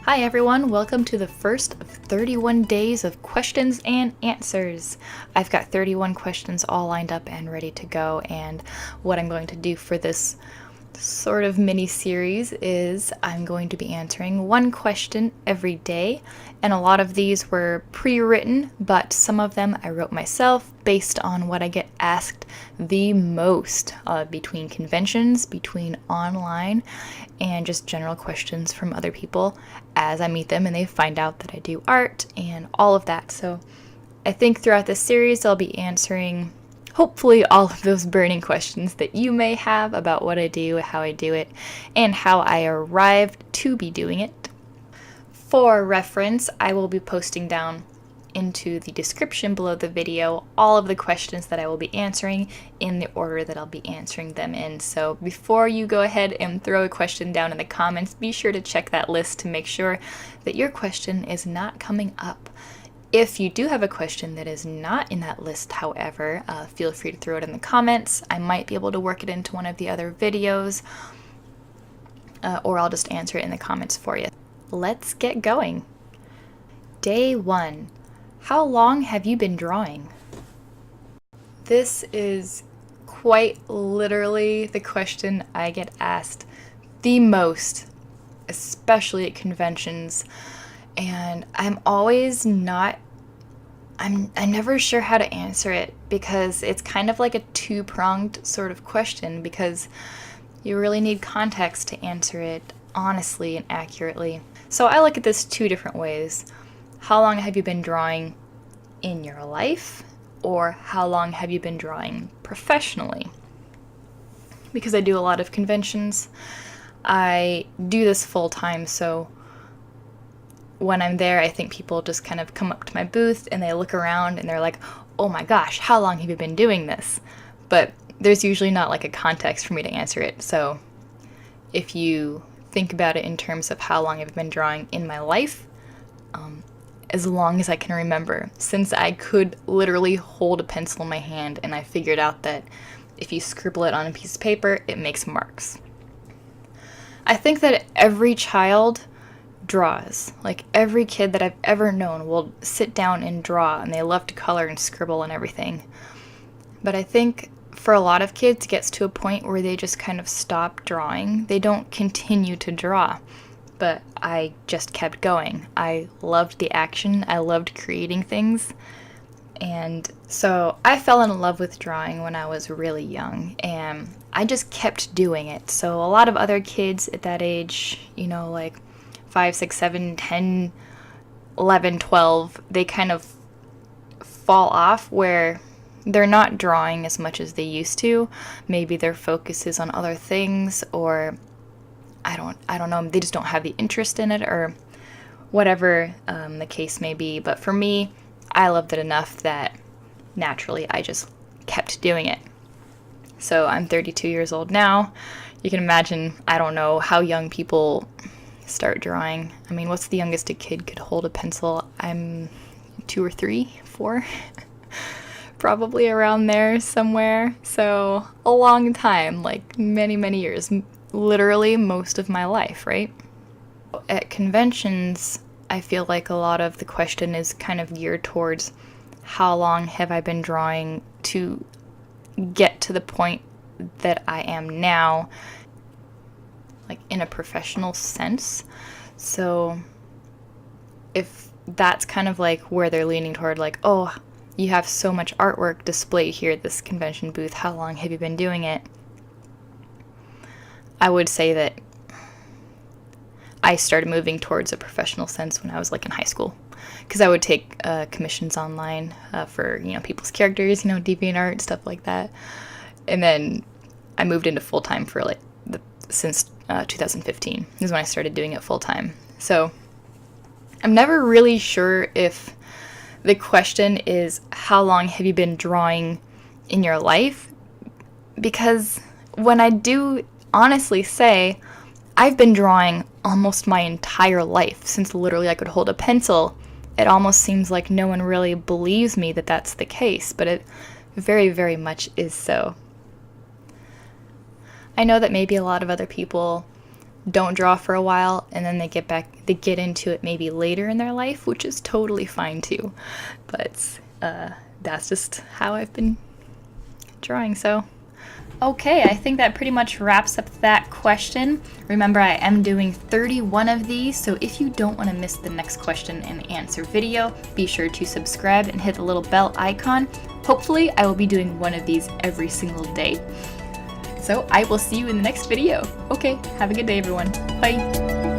Hi everyone, welcome to the first of 31 days of questions and answers. I've got 31 questions all lined up and ready to go, and what I'm going to do for this sort of mini series is I'm going to be answering one question every day, and a lot of these were pre-written, but some of them I wrote myself based on what I get asked the most between conventions, between online, and just general questions from other people as I meet them and they find out that I do art and all of that. So I think throughout this series I'll be answering hopefully all of those burning questions that you may have about what I do, how I do it, and how I arrived to be doing it. For reference, I will be posting down into the description below the video all of the questions that I will be answering in the order that I'll be answering them in. So before you go ahead and throw a question down in the comments, be sure to check that list to make sure that your question is not coming up. If you do have a question that is not in that list, however, feel free to throw it in the comments. I might be able to work it into one of the other videos, or I'll just answer it in the comments for you. Let's get going. Day 1. How long have you been drawing? This is quite literally the question I get asked the most, especially at conventions. And I'm never sure how to answer it because it's kind of like a two-pronged sort of question because you really need context to answer it honestly and accurately. So I look at this two different ways. How long have you been drawing in your life, or how long have you been drawing professionally? Because I do a lot of conventions, I do this full time, so when I'm there, I think people just kind of come up to my booth and they look around and they're like, oh my gosh, how long have you been doing this? But there's usually not like a context for me to answer it. So if you think about it in terms of how long I've been drawing in my life, as long as I can remember, since I could literally hold a pencil in my hand, and I figured out that if you scribble it on a piece of paper, it makes marks. I think that every child draws. Like every kid that I've ever known will sit down and draw, and they love to color and scribble and everything. But I think for a lot of kids it gets to a point where they just kind of stop drawing. They don't continue to draw. But I just kept going. I loved the action. I loved creating things. And so I fell in love with drawing when I was really young, and I just kept doing it. So a lot of other kids at that age, like 5, 6, 7, 10, 11, 12, they kind of fall off where they're not drawing as much as they used to. Maybe their focus is on other things, or I don't know, they just don't have the interest in it, or whatever the case may be. But for me, I loved it enough that naturally I just kept doing it. So I'm 32 years old now. You can imagine, I don't know how young people start drawing. I mean, what's the youngest a kid could hold a pencil? I'm 2 or 3, 4, probably around there somewhere. So a long time, like many, many years, literally most of my life, right? At conventions, I feel like a lot of the question is kind of geared towards how long have I been drawing to get to the point that I am now, like in a professional sense. So if that's kind of like where they're leaning toward, like, oh, you have so much artwork displayed here at this convention booth, how long have you been doing it? I would say that I started moving towards a professional sense when I was like in high school, because I would take commissions online for people's characters, DeviantArt, stuff like that. And then I moved into full time for since 2015 is when I started doing it full time. So I'm never really sure if the question is how long have you been drawing in your life, because when I do honestly say I've been drawing almost my entire life, since literally I could hold a pencil, it almost seems like no one really believes me that that's the case, but it very, very much is so. I know that maybe a lot of other people don't draw for a while, and then they get into it maybe later in their life, which is totally fine too. But that's just how I've been drawing. So okay, I think that pretty much wraps up that question. Remember, I am doing 31 of these, so if you don't want to miss the next question and answer video, be sure to subscribe and hit the little bell icon. Hopefully, I will be doing one of these every single day. So I will see you in the next video. Okay, have a good day, everyone. Bye.